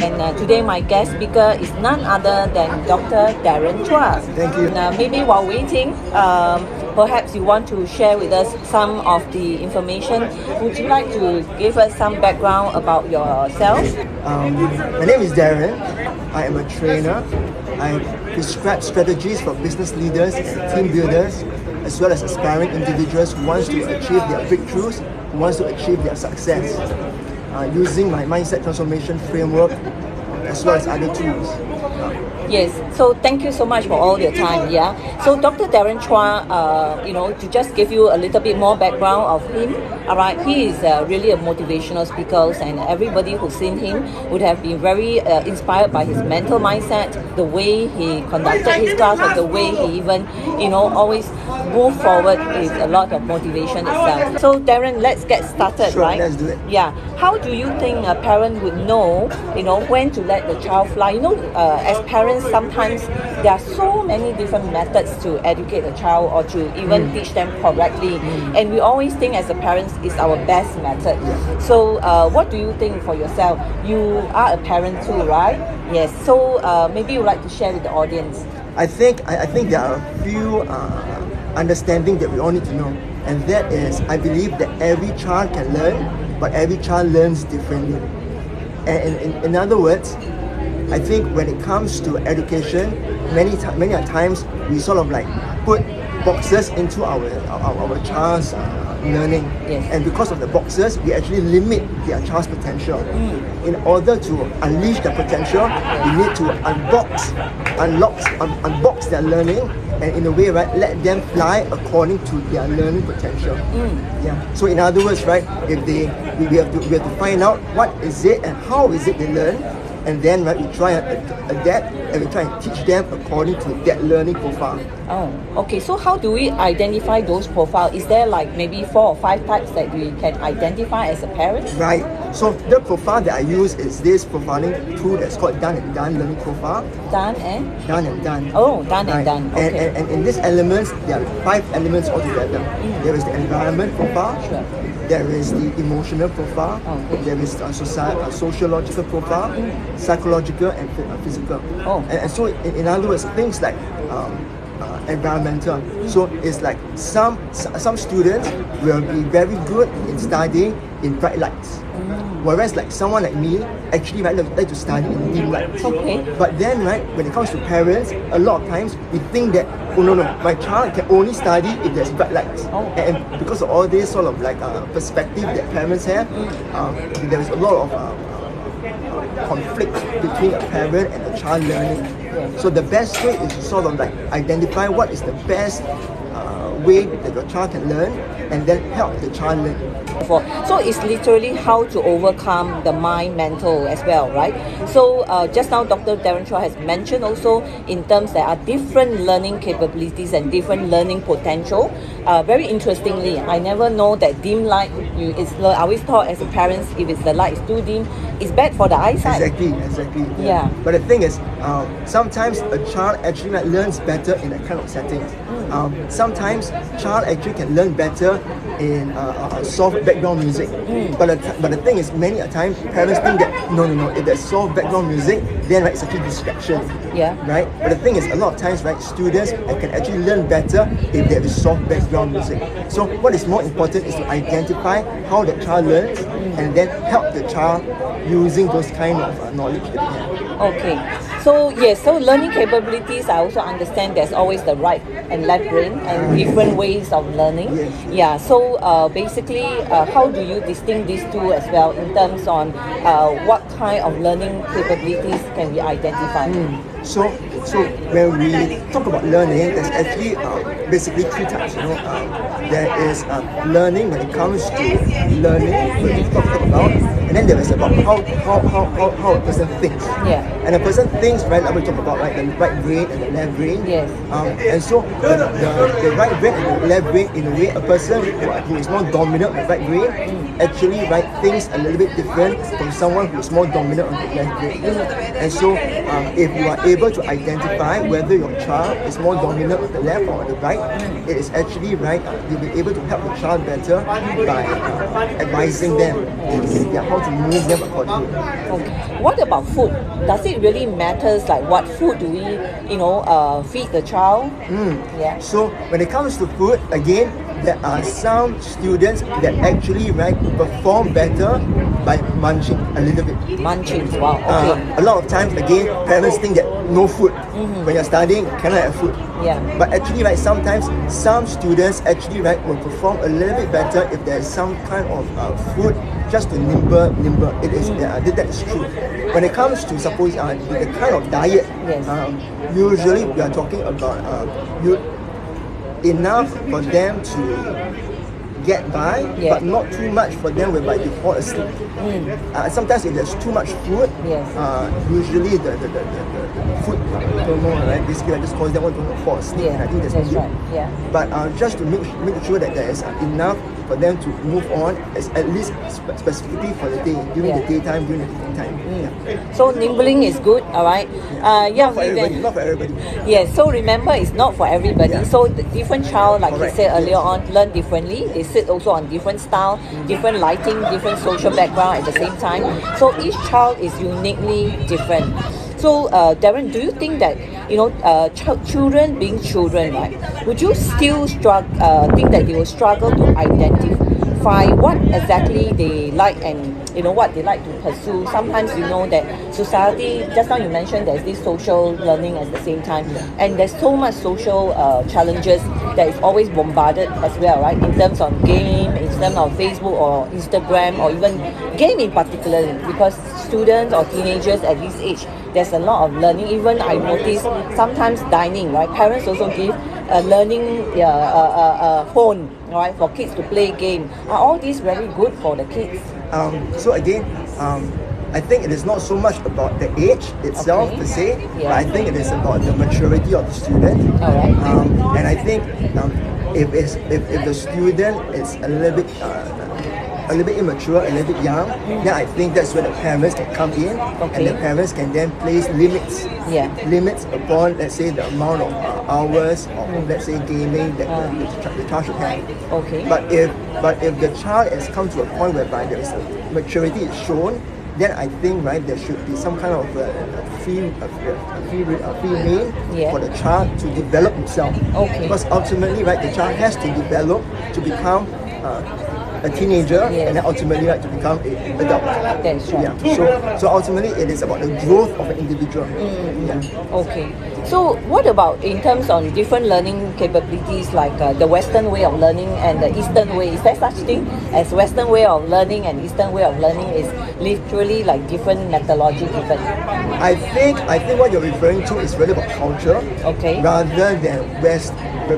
And today my guest speaker is none other than Dr. Darren Chua. Thank you. And maybe while waiting, perhaps you want to share with us some of the information. Would you like to give us some background about yourself? My name is Darren. I am a trainer. I prescribe strategies for business leaders and team builders, as well as aspiring individuals who want to achieve their breakthroughs, who want to achieve their success, using my mindset transformation framework, as well as other tools. Yes, so thank you so much for all your time. Yeah, so Dr. Darren Chua, to just give you a little bit more background of him. All right, he is really a motivational speaker, and everybody who's seen him would have been very inspired by his mental mindset, the way he conducted his class, or the way he even, always move forward with a lot of motivation itself. So Darren, let's get started, Sure, right? let's do it. Yeah. How do you think a parent would know, when to let the child fly? As parents, sometimes there are so many different methods to educate a child or to even teach them correctly. And we always think as a parents is our best method. So what do you think for yourself? You are a parent too, right? Yes. So maybe you'd like to share with the audience. I think there are a few understanding that we all need to know, and that is, I believe that every child can learn, but every child learns differently. And in other words, I think when it comes to education, many times we sort of like put boxes into our child's learning, Yes. and because of the boxes, we actually limit their child's potential. In order to unleash their potential, we need to unbox their learning, and in a way, right, let them fly according to their learning potential. Yeah. So in other words, right, we have to find out what is it and how is it they learn, and then right, we try and adapt, and we try and teach them according to that learning profile. Oh, okay. So how do we identify those profiles? Is there like maybe 4 or 5 types that we can identify as a parent? Right. So the profile that I use is this profiling tool that's called Done and Done learning profile. Done and? Done and Done. Oh, done and Right. done. Okay. And in these elements, there are 5 elements altogether. There is the environment profile. Sure. There is the emotional profile. Okay. There is a sociological profile, psychological, and physical. Oh. And so, in other words, things like environmental. So it's like some students will be very good in studying in bright lights, whereas like someone like me actually might like to study in dim lights. Okay. But then, right, when it comes to parents, a lot of times we think that, oh no, my child can only study if there's bright lights. Oh. And because of all this sort of like perspective that parents have, there is a lot of conflict between a parent and a child learning. So the best way is to sort of like identify what is the best way that your child can learn, and then help the child learn. So it's literally how to overcome the mind mental as well, right? So just now Dr. Darren Chua has mentioned also in terms there are different learning capabilities and different learning potential. Very interestingly, I never know that dim light I always thought as a parent, if it's the light is too dim, it's bad for the eyesight. Exactly. Yeah. But the thing is, sometimes a child actually learns better in that kind of settings. Sometimes child actually can learn better in soft background music. But the thing is, many a time parents think that no, if there's soft background music, then right, it's actually distraction. Yeah. Right. But the thing is, a lot of times, right, students can actually learn better if there is soft background music. So what is more important is to identify how the child learns, and then help the child using those kind of knowledge that they have. Okay. So yes, so learning capabilities, I also understand there's always the right and left brain and different ways of learning. Yes. Yeah. So basically, how do you distinguish these two as well in terms on what kind of learning capabilities can we identify? So when we talk about learning, there's actually basically 3 types. There is learning when it comes to learning, which we talk about, and then there is about how a person thinks. Yeah. And a person thinks, right, like we talk about, right, the right brain and the left brain. Yes. And so the right brain and the left brain, in a way, a person who is more dominant with right brain actually, right, thinks a little bit different from someone who is more dominant on the left brain. And so if you are able to identify whether your child is more dominant on the left or on the right. It is actually right. You'll be able to help the child better by advising them how to move them accordingly. Okay. What about food? Does it really matters like what food do we, feed the child? Yeah. So when it comes to food, again, there are some students that actually perform better by munching a little bit. Munching, wow. Okay. A lot of times, again, parents think that no food. When you're studying, cannot have food. Yeah. But actually, sometimes some students actually will perform a little bit better if there's some kind of food just to nimble. It is that is true. When it comes to suppose the kind of diet, Yes. Usually we are talking about enough for them to get by, Yeah. but not too much for them whereby they fall asleep. Sometimes if there's too much food, Yes. Usually the food hormone, right? Basically, I just cause them to fall asleep. Yeah, I think that's that's good. right. Yeah. But just to make sure that there is enough for them to move on, at least specifically for the day, during the daytime, during the evening time. Yeah. So nimbling is good, all right. Not for everybody. Not for everybody. Yes, so remember it's not for everybody. Yeah. So the different child, like Correct. you said earlier Yes. on, learn differently. They sit also on different style, different lighting, different social background at the same time. So each child is uniquely different. So Darren, do you think that children being children, right? Would you still think that they will struggle to identify what exactly they like and what they like to pursue? Sometimes that society, just now you mentioned there's this social learning at the same time, and there's so much social challenges that is always bombarded as well, right? In terms of game, in terms of Facebook or Instagram, or even game in particular, because students or teenagers at this age, there's a lot of learning. Even I notice sometimes dining, right? Parents also give a learning phone, right, for kids to play game. Are all these very good for the kids? So again, I think it is not so much about the age itself per se, Yeah. but I think it is about the maturity of the student. All right. And I think if the student is a little bit immature, a little bit young, then I think that's where the parents can come in, and the parents can then place limits. Yeah. Limits upon, let's say, the amount of hours of, let's say, gaming that the child should have. Okay. But if the child has come to a point whereby there is a maturity is shown, then I think there should be some kind of free rein Yeah. for the child to develop himself. Okay. Because ultimately, the child has to develop to become a teenager, Yes. and then ultimately to become an adult. That's right. Yeah. So ultimately, it is about the growth of an individual. Yeah. Okay. So what about in terms on different learning capabilities, like the Western way of learning and the Eastern way? Is there such thing as Western way of learning and Eastern way of learning is literally like different methodology given? I think what you're referring to is really about culture, Okay. rather than West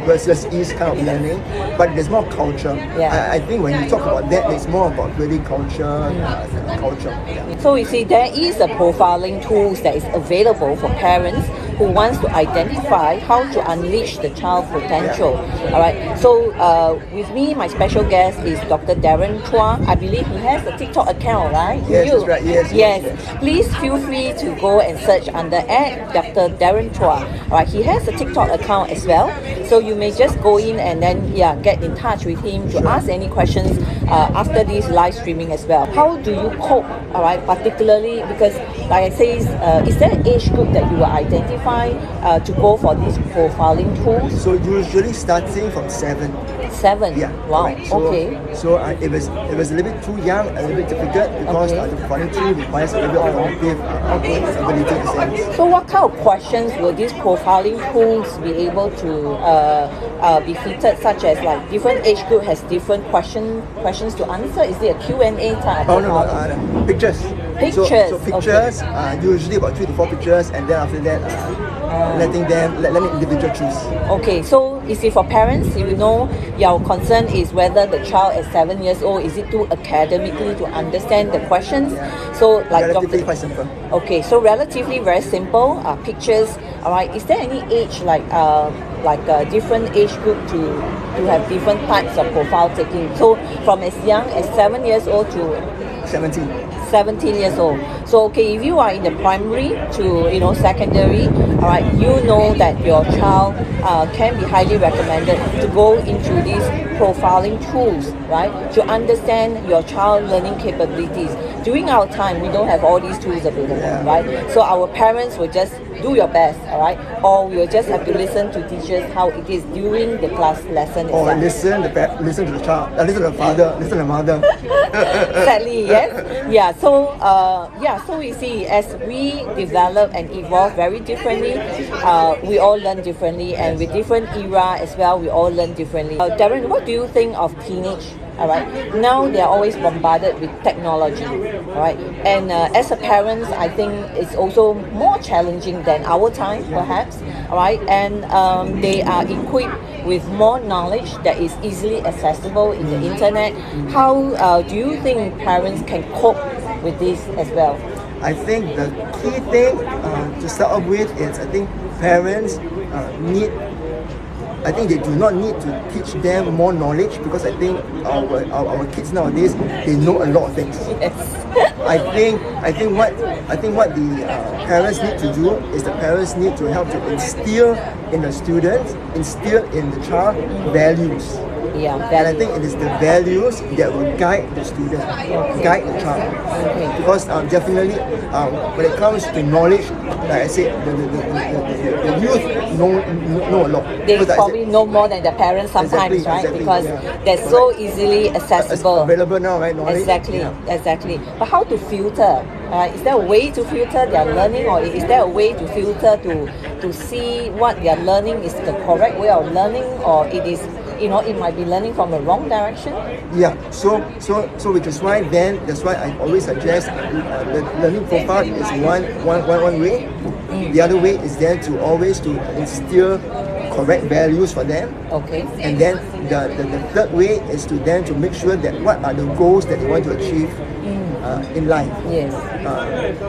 versus East kind of learning. But there's more culture. Yeah. I think when you talk about that, it's more about really culture. Yeah. So you see, there is a profiling tools that is available for parents who wants to identify how to unleash the child's potential. All right. So with me, my special guest is Dr. Darren Chua. I believe he has a TikTok account, right? Yes, that's right. Yes. Please feel free to go and search under @Dr. Darren Chua. All right. He has a TikTok account as well. So you may just go in and then get in touch with him to ask any questions after this live streaming as well. How do you cope? All right. Particularly because, like I say, is there an age group that you will identify to go for these profiling tools? So usually starting from 7. 7. Yeah. Wow. Correct. So, Okay. So if it's a little bit too young, a little bit difficult because Okay. the profiling tool requires a little bit of cognitive ability in a sense. So what kind of questions will these profiling tools be able to be fitted, such as like different age group has different questions to answer? Is it a Q&A type? Oh no, pictures. Pictures, So pictures, usually about 3 to 4 pictures, and then after that, letting the individual choose. Okay, so you see, for parents, your concern is whether the child is 7 years old, is it too academically to understand the questions? So like Relatively quite simple. Okay, so relatively very simple pictures. All right, is there any age like a different age group to have different types of profile taking? So from as young as 7 years old to 17. 17 years old. So okay, if you are in the primary to secondary, all right, you know that your child can be highly recommended to go into these profiling tools, right, to understand your child learning capabilities. During our time, we don't have all these tools available, right? So our parents will just do your best, all right, or we will just have to listen to teachers how it is during the class lesson itself. Or listen to the child, listen to the father, listen to the mother. Sadly, yes. Yeah. So we see as we develop and evolve very differently, we all learn differently, and with different era as well, we all learn differently. Darren, what do you think of teenage? All right. Now they are always bombarded with technology. All right. And as a parents, I think it's also more challenging than our time, perhaps. All right. And they are equipped with more knowledge that is easily accessible in the internet. How do you think parents can cope with this as well? I think the key thing to start off with is I think parents they do not need to teach them more knowledge, because I think our kids nowadays, they know a lot of things. Yes. I think what the parents need to do is the parents need to help to instill in the students, instill in the child values. Yeah, and I think it is the values that will guide the student, guide the child. Because definitely, when it comes to knowledge, like I said, the youth know a lot. They probably know more than the parents sometimes, right? Exactly, because they're so easily accessible. Available now, right? Knowledge. Exactly. But how to filter? Is there a way to filter their learning, or is there a way to filter to see what they are learning is the correct way of learning, or it is, it might be learning from the wrong direction? Yeah, so which is why that's why I always suggest the learning profile is one way. The other way is then to always to instill correct values for them. Okay. And then the third way is to then to make sure that what are the goals that they want to achieve in life. Yes.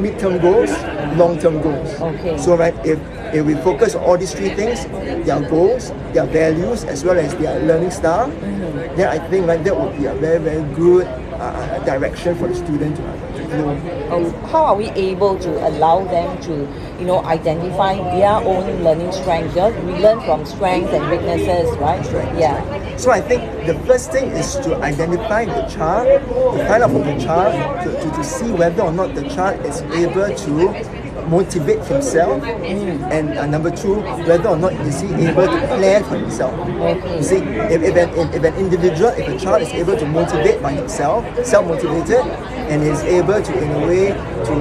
Mid-term goals, long-term goals. Okay. So if we focus on all these three things, their goals, their values, as well as their learning style, then I think that would be a very, very good direction for the student to know. How are we able to allow them to, identify their own learning strengths? We learn from strengths and weaknesses, right? Yeah. So I think the first thing is to identify the child, to find out from the child, to see whether or not the child is able to motivate himself, and number two, whether or not is he able to plan for himself. You see, if an individual, if a child is able to motivate by himself, self-motivated, and is able to, in a way, to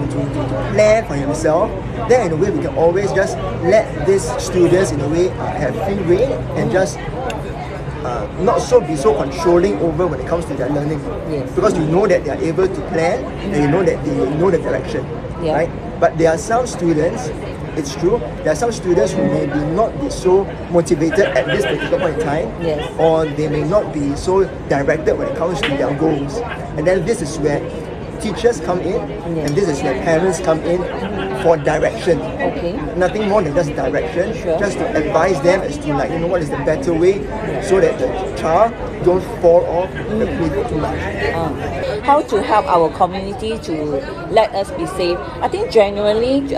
plan for himself, then in a way we can always just let these students, in a way, have free rein and just not be so controlling over when it comes to their learning. Yes. Because you know that they are able to plan, and you know that they know the direction, right? But there are some students, it's true, there are some students who may not be so motivated at this particular point in time, or they may not be so directed when it comes to their goals. And then this is where teachers come in, and this is where parents come in for direction. Okay. Nothing more than just direction, just to advise them as to what is the better way, so that the child don't fall off the cliff too much. How to help our community to let us be safe? I think genuinely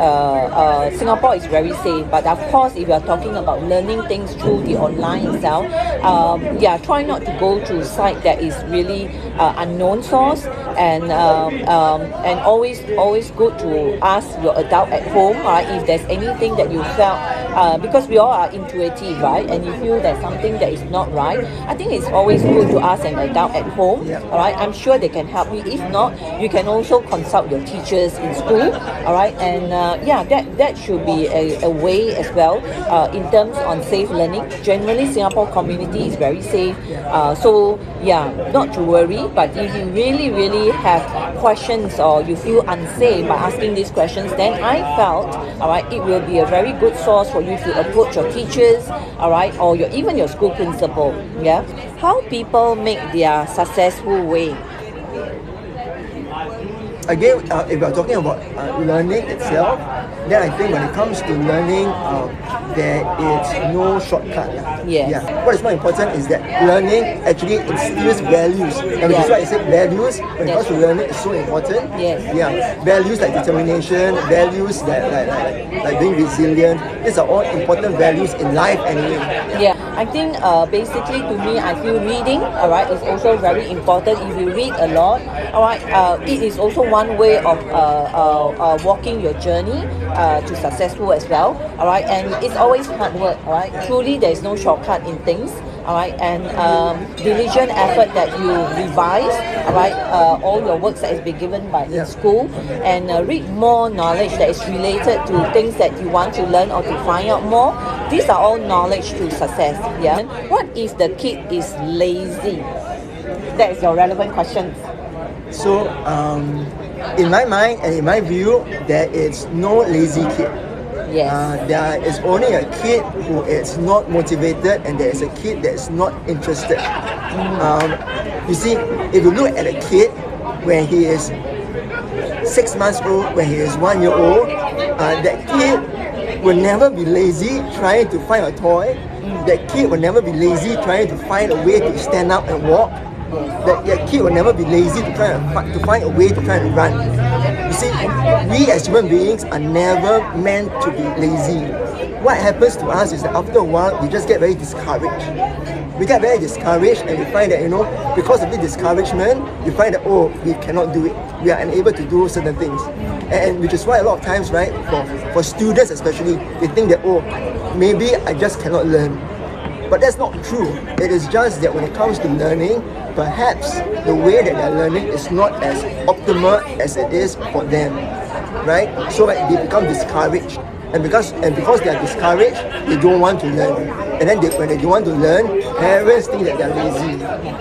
Singapore is very safe, but of course if you are talking about learning things through the online itself, try not to go to site that is really unknown source, and always good to ask your adult at home if there's anything that you felt, because we all are intuitive, right, and you feel there's something that is not right. I think it's always good to ask an adult at home. All right, I'm sure they can help you. If not, you can also consult your teachers in school. All right, and that should be a way as well in terms on safe learning. Generally, Singapore community is very safe, so not to worry. But if you really have questions, or you feel unsafe by asking these questions, then I felt it will be a very good source for you to approach your teachers, or even your school principal. How people make their successful way. again, if we're talking about learning itself, then I think when it comes to learning, there is no shortcut. Yes. Yeah. What is more important is that learning actually instills values. And which is why I said values, when it comes to learning, is so important. Yes. Yeah. Values like determination, values that like being resilient, these are all important values in life anyway. Yeah, I think basically to me, I feel reading, all right, is also very important. If you read a lot, all right, it is also one way of walking your journey to successful as well, all right, and it's always hard work, all right. Truly, there is no shortcut in things. All right, and diligent effort that you revise, all right, all your works that has been given by in school, and read more knowledge that is related to things that you want to learn or to find out more. These are all knowledge to success. Yeah. What if the kid is lazy? That is your relevant question. So, in my mind and in my view, there is no lazy kid. Yes. There is only a kid who is not motivated, and there is a kid that is not interested. You see, if you look at a kid when he is 6 months old, when he is 1 year old, that kid will never be lazy trying to find a toy. That kid will never be lazy trying to find a way to stand up and walk. That kid will never be lazy to try to find a way to try and run. You see, we as human beings are never meant to be lazy. What happens to us is that after a while, we just get very discouraged. We get very discouraged, and we find that, because of the discouragement, we find that, we cannot do it. We are unable to do certain things. And which is why a lot of times, right, for students especially, they think that, maybe I just cannot learn. But that's not true. It is just that when it comes to learning, perhaps the way that they're learning is not as optimal as it is for them, right? So that they become discouraged. And because they are discouraged, they don't want to learn. And then when they don't want to learn, parents think that they are lazy.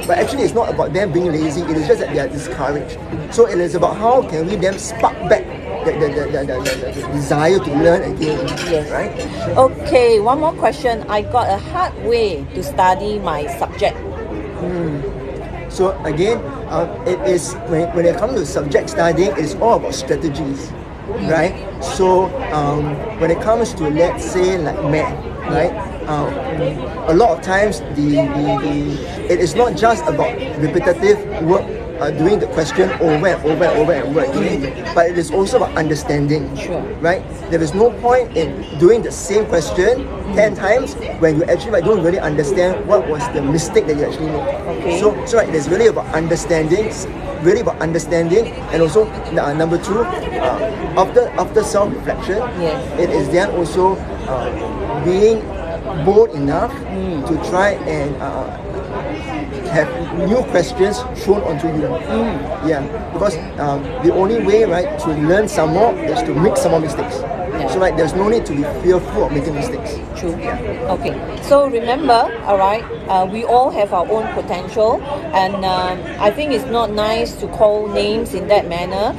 But actually, it's not about them being lazy. It is just that they are discouraged. So it is about how can we then spark back the desire to learn again. Yes. Right? Okay, one more question. I got a hard way to study my subject. So again, it is when it comes to subject studying, it's all about strategies, right? So when it comes to, let's say, like math, right? A lot of times it is not just about repetitive work, doing the question over and over again, but it is also about understanding, right? There is no point in doing the same question 10 times when you actually don't really understand what was the mistake that you actually made. Okay. So right, it is really about understanding, and also number two, after self-reflection, it is then also being bold enough to try and have new questions thrown onto you. Yeah, because the only way, right, to learn some more is to make some more mistakes. So right, there's no need to be fearful of making mistakes. True. Okay. So remember, all right, we all have our own potential, and I think it's not nice to call names in that manner.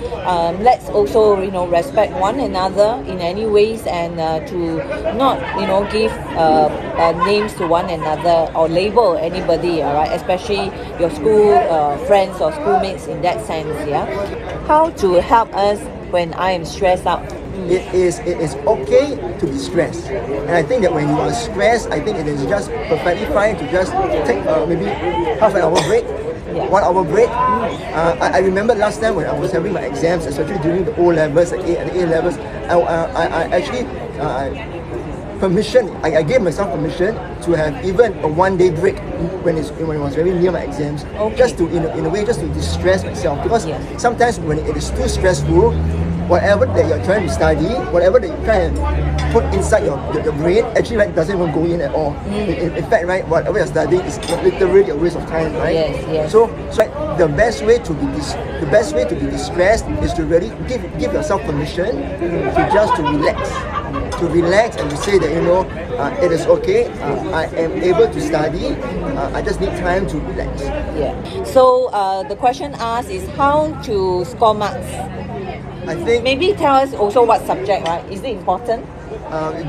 Let's also, respect one another in any ways, and to not, give names to one another or label anybody. All right, especially your school friends or schoolmates in that sense. Yeah. How to help us when I am stressed out? It is okay to be stressed, and I think that when you are stressed, I think it is just perfectly fine to just take maybe half an hour break, 1 hour break. I remember last time when I was having my exams, especially during the O levels, the A levels, I actually I gave myself permission to have even a 1 day break when it was very near my exams, just to in a way just to distress myself, because sometimes when it is too stressful, whatever that you're trying to study, whatever that you try and put inside your brain, actually doesn't even go in at all. In fact, right, whatever you're studying is literally a waste of time, right? Yes. So the best way to be distressed is to really give yourself permission to relax and to say that it is okay. I am able to study. I just need time to relax. Yeah. So the question asked is how to score marks. I think maybe tell us also what subject, right? Is it important?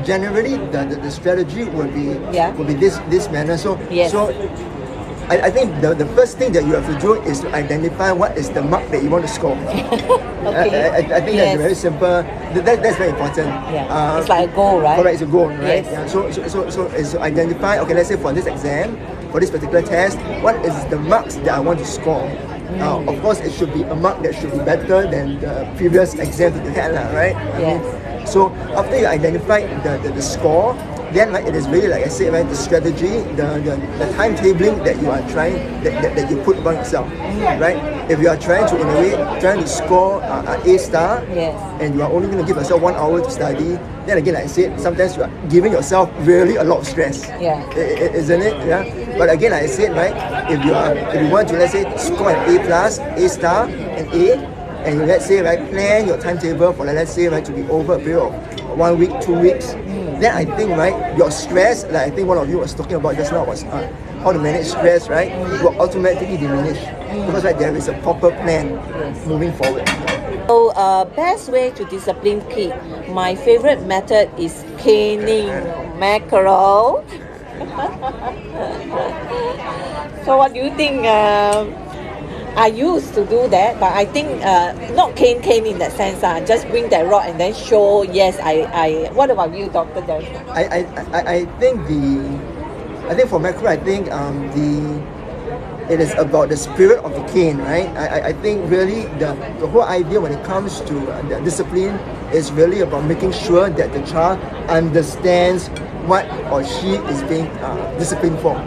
Generally, the strategy will be this manner. So I think the first thing that you have to do is to identify what is the mark that you want to score. Okay. I think that's very simple. That's very important. Yeah. It's like a goal, right? Correct, it's a goal, right? Yes. Yeah. So is to identify, okay, let's say for this exam, for this particular test, what is the marks that I want to score? Of course, it should be a mark that should be better than the previous exam that you had, right? Yes. So after you identify the score, then right, it is really, like I said, right, the strategy, the timetabling that you are trying, that you put upon yourself, right? If you are trying to, in a way, trying to score an A star, Yes. and you are only going to give yourself 1 hour to study, then again, like I said, sometimes you are giving yourself really a lot of stress. Yeah. Isn't it? Yeah. But again, like I said, right, if you want to, let's say, score an A plus, A star, and A, and you, let's say, right, plan your timetable for, let's say, right, to be over a period of 1 week, 2 weeks, then I think, right, your stress, like I think one of you was talking about just now, was how to manage stress, right, will automatically diminish because, right, there is a proper plan moving forward. So, best way to discipline kid. My favorite method is caning mackerel. So, what do you think? I used to do that, but I think not cane in that sense. Just bring that rod and then show. Yes, I. What about you, Dr. Darren? I think for macro, I think it is about the spirit of the cane, right? I think really the whole idea when it comes to the discipline is really about making sure that the child understands what or she is being disciplined for.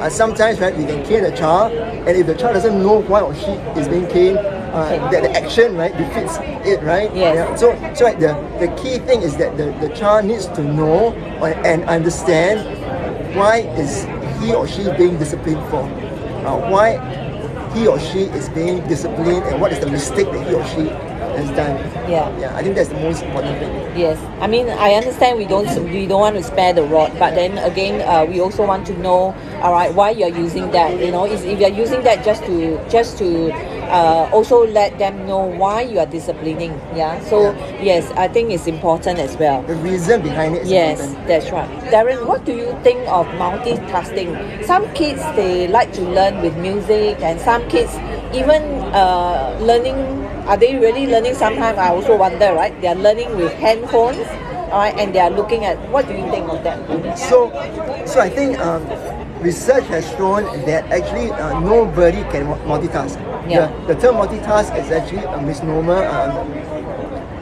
Sometimes, right, we can cane a child, and if the child doesn't know why or she is being caned, that the action, right, defeats it, right? Yes. Yeah. So right, the key thing is that the child needs to know and understand why is he or she being disciplined for, why he or she is being disciplined, and what is the mistake that he or she has done. Yeah, I think that's the most important thing. Yes, I mean I understand we don't want to spare the rod, but then again we also want to know, all right, why you're using that. You know, if you're using that just to also let them know why you are disciplining. Yeah, so yes, I think it's important as well. The reason behind it is important. That's right. Darren, what do you think of multitasking? Some kids, they like to learn with music, and some kids even learning. Are they really learning? Sometimes I also wonder, right? They are learning with handphones, all right, and they are looking at. What do you think of that? So I think research has shown that actually nobody can multitask. Yeah. The term multitask is actually a misnomer.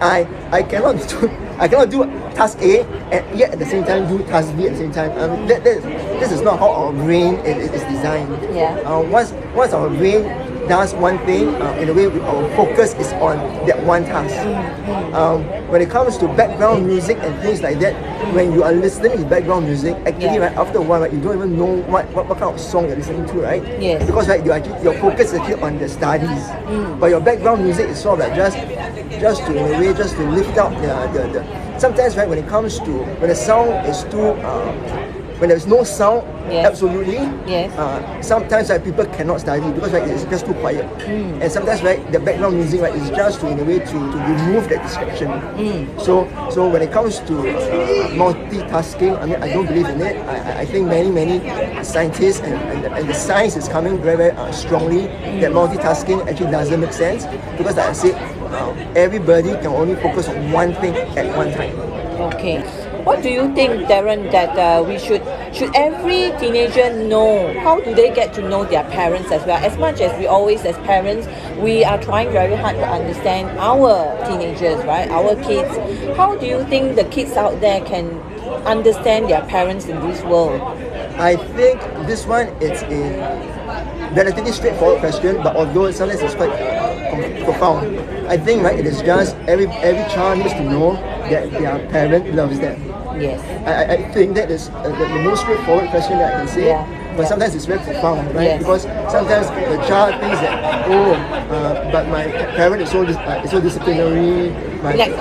I cannot do task A and yet at the same time do task B at the same time. This is not how our brain is designed. Yeah. Once our brain does one thing, in a way our focus is on that one task. When it comes to background music and things like that, when you are listening to background music, actually right after a while, right, you don't even know what kind of song you're listening to, right? Yes. Because right, your focus is actually on the studies, but your background music is sort of like just to, in a way, just to lift up the sometimes, right, when it comes to when the sound is too when there's no sound, absolutely. Yes. Sometimes, right, people cannot study because, right, it's just too quiet. And sometimes, right, the background music, right, is just to, in a way, to remove that distraction. So when it comes to multitasking, I mean, I don't believe in it. I think many scientists and the science is coming very strongly that multitasking actually doesn't make sense because, like I said, everybody can only focus on one thing at one time. Okay. What do you think, Darren, that we should every teenager know? How do they get to know their parents as well? As much as we always, as parents, we are trying very hard to understand our teenagers, right? Our kids. How do you think the kids out there can understand their parents in this world? I think this one is a relatively straightforward question, but although sometimes it's quite profound. I think, right, it is just every child needs to know that their parent loves them. Yes. I think that is the most straightforward question that I can say. But sometimes it's very profound, right? Because sometimes the child thinks that, but my parent is so disciplinary. Correct.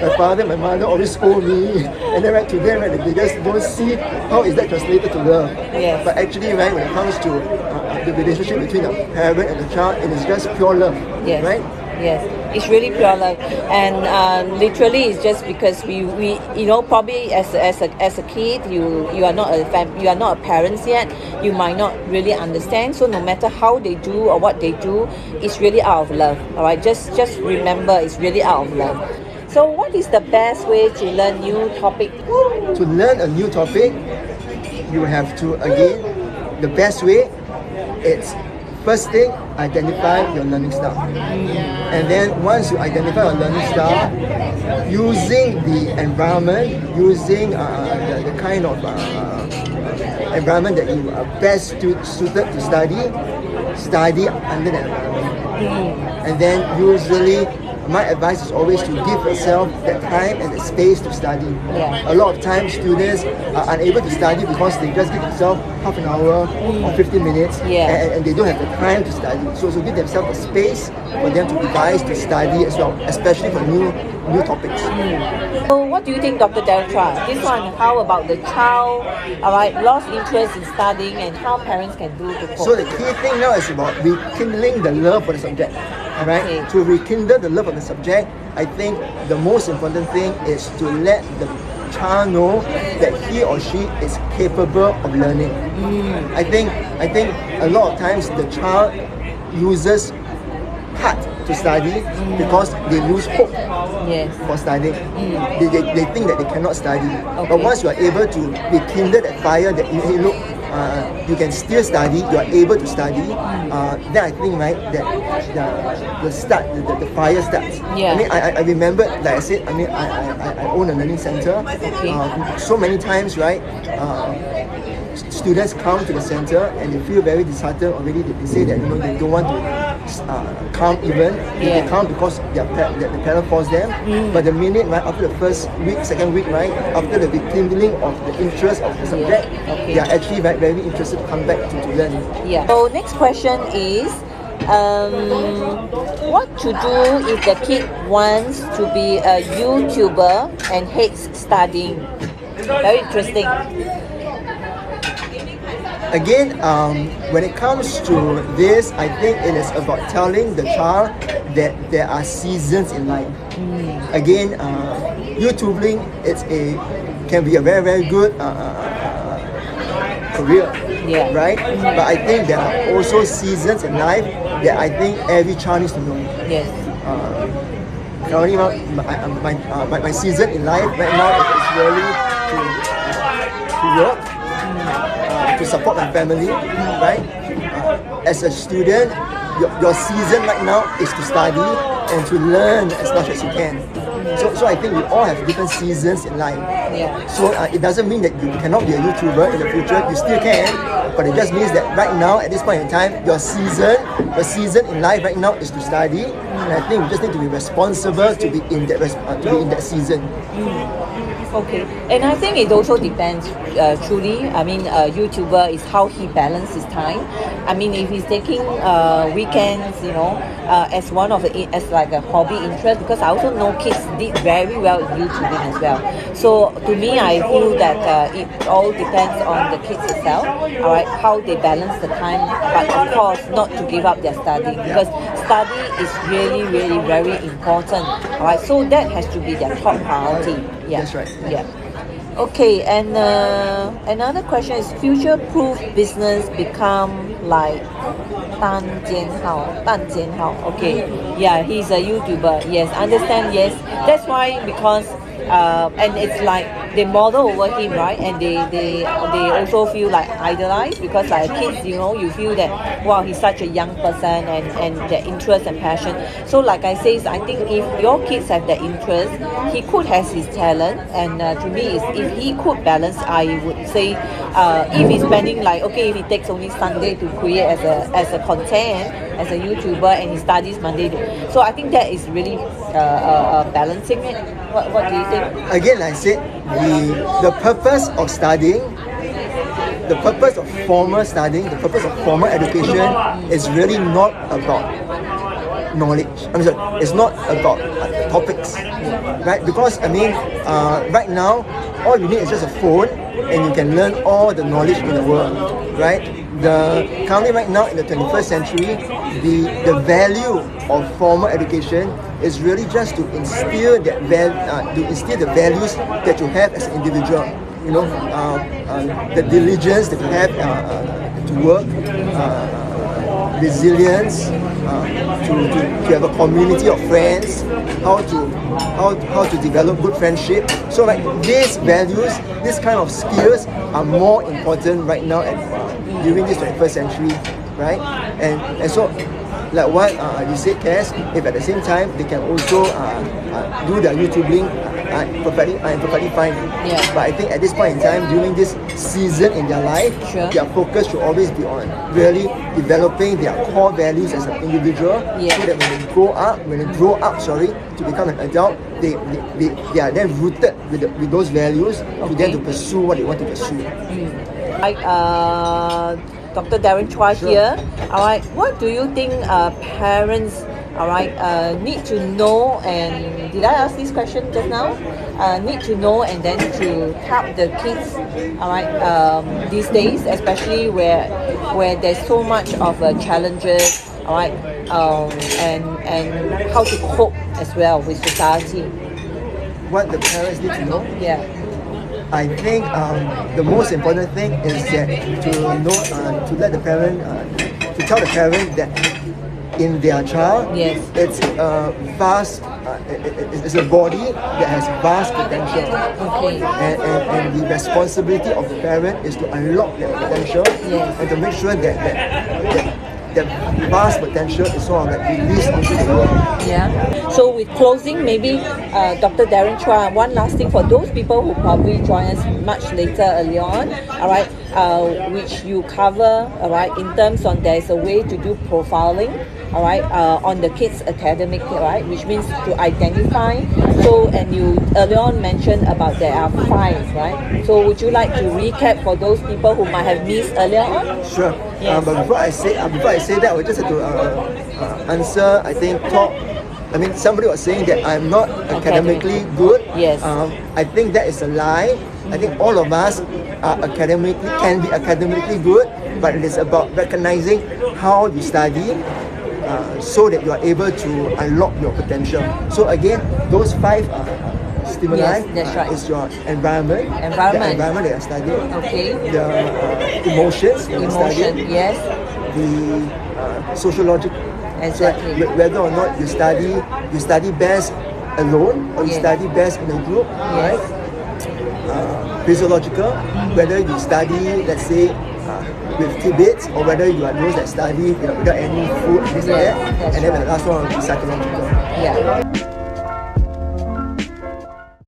My father, my mother always scold me, and then right to them, right, they just don't see how is that translated to love. Yes. But actually, right, when it comes to the relationship between the parent and the child, it is just pure love, right? Yes, it's really pure love, and literally, it's just because we probably as a kid, you are not you are not a parents yet. You might not really understand. So no matter how they do or what they do, it's really out of love. All right, just remember, it's really out of love. So, what is the best way to learn new topic? To learn a new topic, you have to, again, the best way, it's first thing, identify your learning style. And then once you identify your learning style, using the environment, using the kind of environment that you are best suited to study under that environment. And then usually, my advice is always to give yourself that time and the space to study. Yeah. A lot of times students are unable to study because they just give themselves half an hour or 15 minutes and they don't have the time to study. So give themselves a space for them to revise, to study as well, especially for new topics. So what do you think, Dr. Darren Chua? This one, how about the child, lost interest in studying and how parents can do to cope? So the key thing now is about rekindling the love for the subject. Alright? Okay. To rekindle the love of the subject, I think the most important thing is to let the child know that he or she is capable of learning. I think a lot of times the child loses heart to study because they lose hope for studying. They think that they cannot study. Okay. But once you are able to rekindle that fire that hey, look, you can still study, you are able to study, then I think that the fire starts. Yeah. I mean, I remember, like I said, I mean, I own a learning center. Okay. So many times, right? Students come to the center and they feel very disheartened already. They say that they don't want to come even. They come because the parent forced them. But the minute right after the first week, second week, right after the rekindling of the interest of the subject, they are actually very interested to come back to learn. Yeah. So next question is, what to do if the kid wants to be a YouTuber and hates studying? Very interesting. Again, when it comes to this, I think it is about telling the child that there are seasons in life. Again, YouTubing can be a very good career, right? But I think there are also seasons in life that I think every child needs to know. Yes. Currently, my season in life right now is really to work. To support my family, right? As a student, your season right now is to study and to learn as much as you can. So I think we all have different seasons in life. So it doesn't mean that you cannot be a YouTuber in the future. You still can, but it just means that right now, at this point in time, your season in life right now is to study. And I think we just need to be responsible to be in that season. Okay, and I think it also depends truly. I mean, a YouTuber is how he balances his time. I mean, if he's taking weekends, as one of as like a hobby interest, because I also know kids did very well in YouTubing as well. So to me, I feel that it all depends on the kids itself. All right, how they balance the time, but of course not to give up their study, because study is really very important. All right, so that has to be their top priority. Yeah. That's right. Yeah. Okay, and another question is, future-proof business become like Dan Jianhao. Okay, yeah, he's a YouTuber. Yes, understand. Yes, that's why, because and it's like they model over him, right? And they also feel like idolized, because like kids, you feel that wow, he's such a young person and their interest and passion. So like I say, I think if your kids have that interest, he could have his talent, and to me, if he could balance, I would say, if he's spending like, okay, if he takes only Sunday to create as a content, as a YouTuber, and he studies Monday, so I think that is really balancing it. What do you think? Again, like I said, the purpose of studying, the purpose of formal studying, the purpose of formal education is really not about knowledge. I'm sorry, it's not about topics, right? Because I mean, right now, all you need is just a phone, and you can learn all the knowledge in the world, right? Currently right now in the 21st century, the value of formal education is really just to instill the values that you have as an individual. You know, the diligence that you have to work, resilience, to have a community of friends, how to develop good friendship. So like these values, this kind of skills are more important right now during this 21st century, right? And so like what you said, Cass, if at the same time they can also do their YouTubing, perfectly fine. Yeah. But I think at this point in time, during this season in their life, Sure. their focus should always be on really developing their core values as an individual, Yeah. so that when they grow up, to become an adult, they are then rooted with those values to then to pursue what they want to pursue. Like Dr. Darren Chua Sure. here. All right, what do you think parents, all right, need to know? And did I ask this question just now? Need to know and then to help the kids, all right, these days, especially where there's so much of challenges, all right, and how to cope as well with society. What the parents need to know, Yeah. I think the most important thing is that to let the parent, to tell the parent that in their child, Yes. it's a vast, it's a body that has vast potential. Okay. And the responsibility of the parent is to unlock that potential, Yes. and to make sure that vast potential is sort of like released into the world. Yeah. So with closing, maybe Dr. Darren Chua, one last thing for those people who probably join us much later early on, all right, which you cover, all right, in terms on there's a way to do profiling, all right, on the kids' academic, right, which means to identify. So, and you earlier on mentioned about there are 5, right? So would you like to recap for those people who might have missed earlier on? Sure. Yes. But before I say that, I just have to answer. I mean, somebody was saying that I'm not academically good. Yes. I think that is a lie. I think all of us can be academically good, but it is about recognizing how you study, so that you are able to unlock your potential. So again, those 5 stimuli, Yes, that's right. is your environment, the Environment. environment that you're studying, Okay. the emotions that you're Emotion, studying, yes. the sociological. Exactly. So whether or not you study best alone or you Yes. study best in a group, Yes. right? Physiological, whether you study, let's say, with tidbits, or whether you are those that study without any food, this and Yes, that. that's And then right. the last one will be psychological. Yeah.